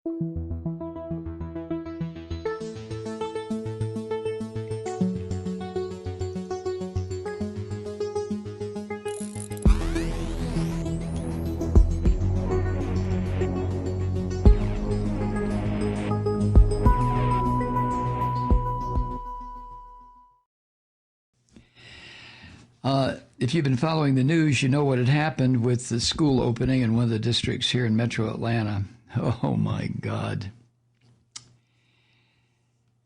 If you've been following the news, you know what had happened with the school opening in one of the districts here in metro Atlanta. Oh, my God.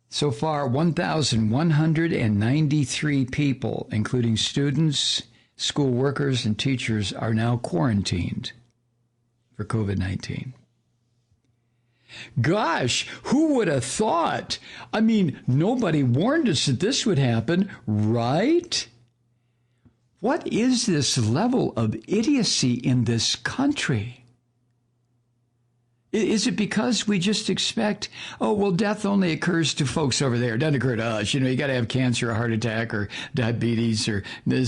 So far, 1,193 people, including students, school workers, and teachers, are now quarantined for COVID-19. Gosh, who would have thought? I mean, nobody warned us that this would happen, right? What is this level of idiocy in this country? Is it because we just expect, oh, well, death only occurs to folks over there. It doesn't occur to us. You know, you got to have cancer or heart attack or diabetes or they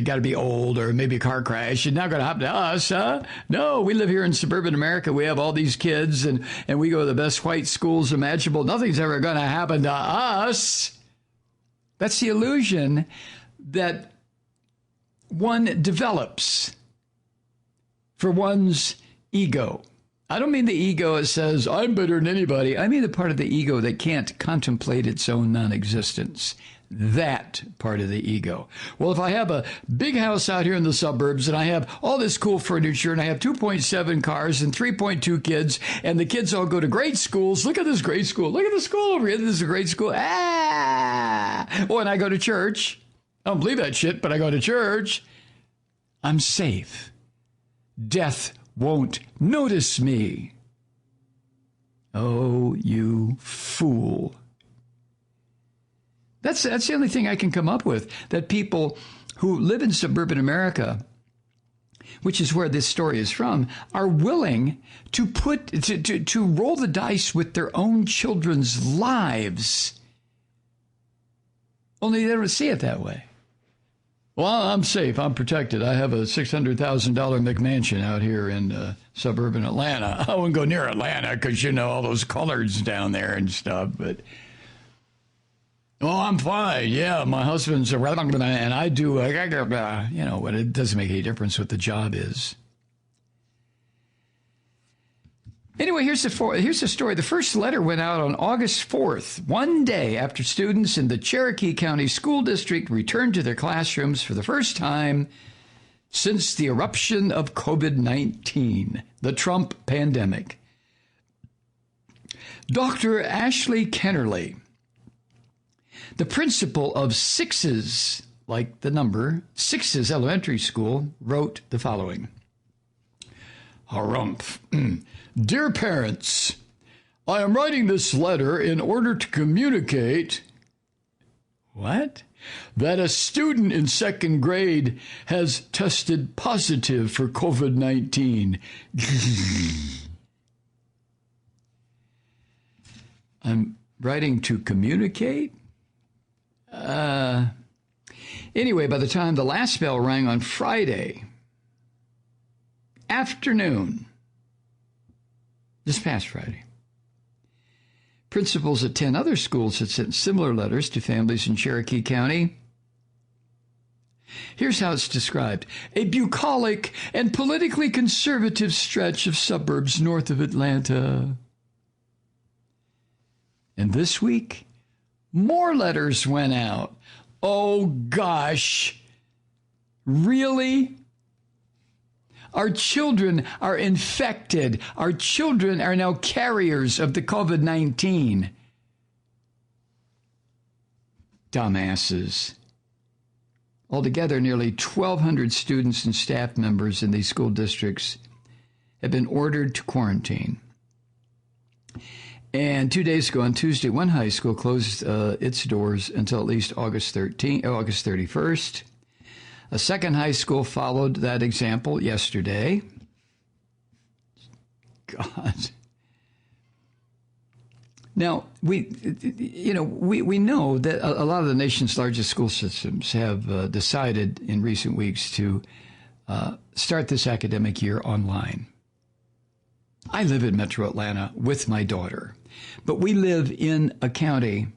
got to be old or maybe a car crash. It's not going to happen to us, huh? No, we live here in suburban America. We have all these kids and we go to the best white schools imaginable. Nothing's ever going to happen to us. That's the illusion that one develops for one's ego. I don't mean the ego that says, I'm better than anybody. I mean the part of the ego that can't contemplate its own non-existence. That part of the ego. Well, if I have a big house out here in the suburbs and I have all this cool furniture and I have 2.7 cars and 3.2 kids and the kids all go to great schools. Look at this great school. Look at the school over here. This is a great school. Oh, and I go to church. I don't believe that shit, but I go to church. I'm safe. Death won't notice me. Oh, you fool. That's the only thing I can come up with, that people who live in suburban America, which is where this story is from, are willing to to roll the dice with their own children's lives. Only they don't see it that way. Well, I'm safe. I'm protected. I have a $600,000 McMansion out here in suburban Atlanta. I wouldn't go near Atlanta because, you know, all those coloreds down there and stuff. But, oh, I'm fine. Yeah, my husband's a and I do, you know, but it doesn't make any difference what the job is. Anyway, here's the story. The first letter went out on August 4th, one day after students in the Cherokee County School District returned to their classrooms for the first time since the eruption of COVID-19, the Trump pandemic. Dr. Ashley Kennerly, the principal of Sixes, like the number, Sixes Elementary School, wrote the following. Harumph. Dear parents, I am writing this letter in order to communicate that a student in second grade has tested positive for COVID-19. I'm writing to communicate? Anyway, by the time the last bell rang on Friday afternoon, this past Friday, principals at 10 other schools had sent similar letters to families in Cherokee County. Here's how it's described. A bucolic and politically conservative stretch of suburbs north of Atlanta. And this week, more letters went out. Oh, gosh. Really? Our children are infected. Our children are now carriers of the COVID-19. Dumbasses. Altogether, nearly 1,200 students and staff members in these school districts have been ordered to quarantine. And 2 days ago, on Tuesday, one high school closed its doors until at least August 31st. A second high school followed that example yesterday. God. Now, we know that a lot of the nation's largest school systems have decided in recent weeks to start this academic year online. I live in Metro Atlanta with my daughter, but we live in a county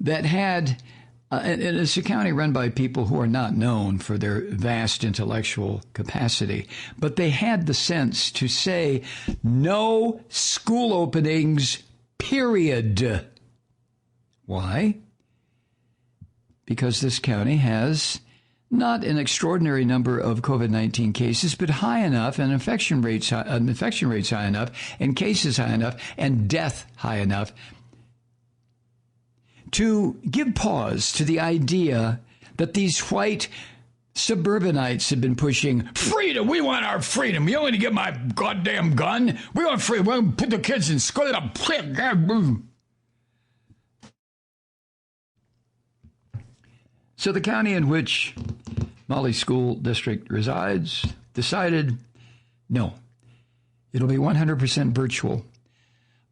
that had, and it's a county run by people who are not known for their vast intellectual capacity, but they had the sense to say no school openings, period. Why? Because this county has not an extraordinary number of COVID-19 cases, but high enough, and infection rates high enough, and cases high enough, and death high enough to give pause to the idea that these white suburbanites have been pushing freedom. We want our freedom. You want me to get my goddamn gun? We want freedom. We want to put the kids in school. So the county in which Malloy School District resides decided, no, it'll be 100% virtual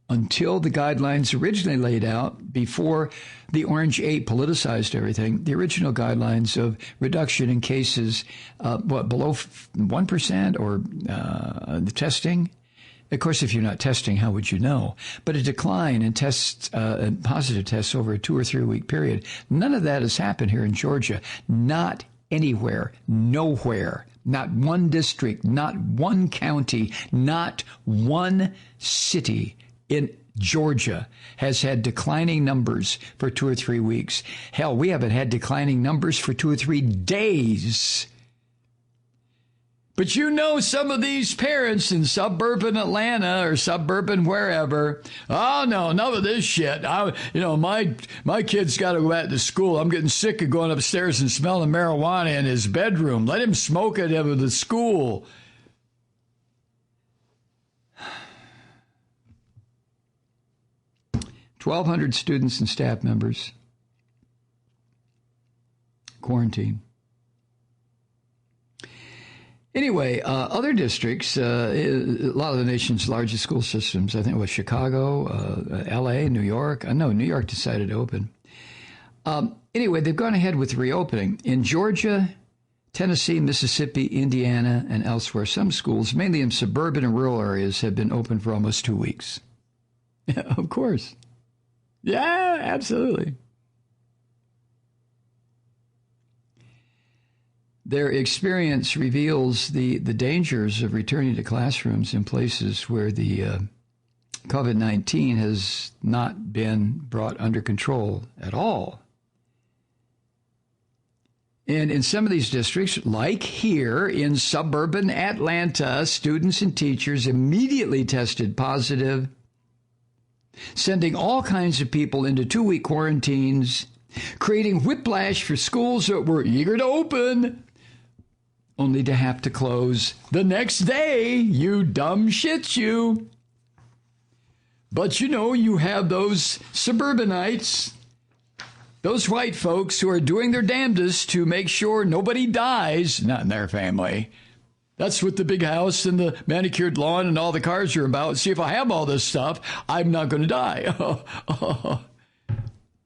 until the guidelines originally laid out before the Orange 8 politicized everything. The original guidelines of reduction in cases, below 1% or the testing. Of course, if you're not testing, how would you know? But a decline in positive tests over a 2 or 3 week period. None of that has happened here in Georgia. Not anywhere, nowhere, not one district, not one county, not one city in Georgia has had declining numbers for 2 or 3 weeks. Hell, we haven't had declining numbers for 2 or 3 days. But you know, some of these parents in suburban Atlanta or suburban wherever, oh no, none of this shit. My kid's got to go back to school. I'm getting sick of going upstairs and smelling marijuana in his bedroom. Let him smoke it at the school. $1,200 students and staff members quarantine. Anyway, other districts, a lot of the nation's largest school systems, I think it was Chicago, L.A., New York. No, New York decided to open. Anyway, they've gone ahead with reopening. In Georgia, Tennessee, Mississippi, Indiana, and elsewhere, some schools, mainly in suburban and rural areas, have been open for almost 2 weeks. Of course. Yeah, absolutely. Their experience reveals the dangers of returning to classrooms in places where the COVID-19 has not been brought under control at all. And in some of these districts, like here in suburban Atlanta, students and teachers immediately tested positive, sending all kinds of people into 2-week quarantines, creating whiplash for schools that were eager to open, only to have to close the next day. You dumb shits, you. But you have those suburbanites, those white folks who are doing their damnedest to make sure nobody dies, not in their family. That's what the big house and the manicured lawn and all the cars are about. See, if I have all this stuff, I'm not going to die.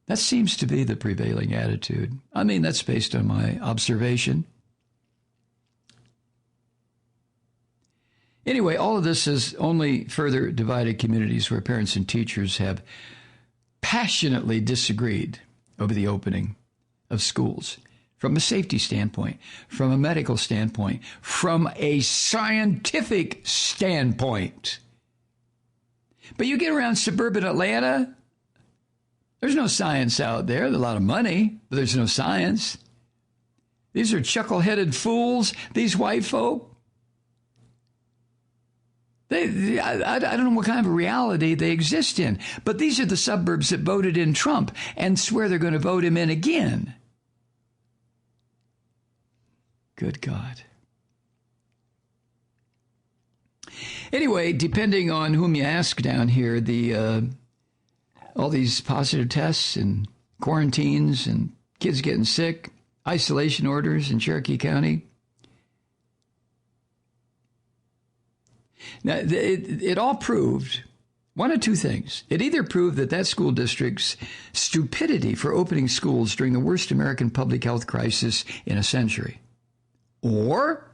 That seems to be the prevailing attitude. I mean, that's based on my observation. Anyway, all of this has only further divided communities where parents and teachers have passionately disagreed over the opening of schools from a safety standpoint, from a medical standpoint, from a scientific standpoint. But you get around suburban Atlanta, there's no science out there. There's a lot of money, but there's no science. These are chuckle-headed fools, these white folk. I don't know what kind of reality they exist in, but these are the suburbs that voted in Trump and swear they're going to vote him in again. Good God. Anyway, depending on whom you ask down here, all these positive tests and quarantines and kids getting sick, isolation orders in Cherokee County. Now, it all proved one of two things. It either proved that school district's stupidity for opening schools during the worst American public health crisis in a century, or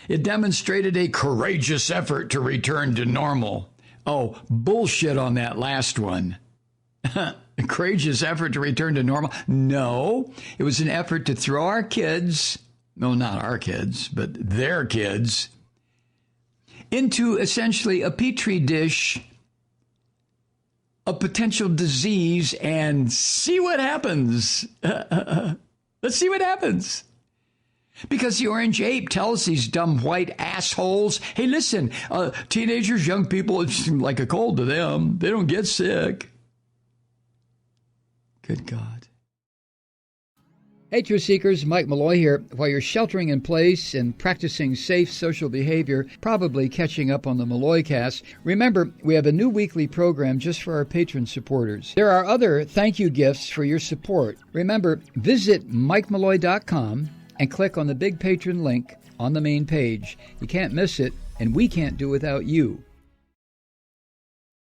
It demonstrated a courageous effort to return to normal. Oh, bullshit on that last one. A courageous effort to return to normal? No, it was an effort to throw our kids, no, not our kids, but their kids, into essentially a petri dish of potential disease and see what happens. Let's see what happens. Because the orange ape tells these dumb white assholes, hey, listen, teenagers, young people, it's like a cold to them. They don't get sick. Good God. Hey, Truth Seekers, Mike Malloy here. While you're sheltering in place and practicing safe social behavior, probably catching up on the Malloy cast, remember, we have a new weekly program just for our patron supporters. There are other thank you gifts for your support. Remember, visit MikeMalloy.com and click on the big patron link on the main page. You can't miss it, and we can't do without you.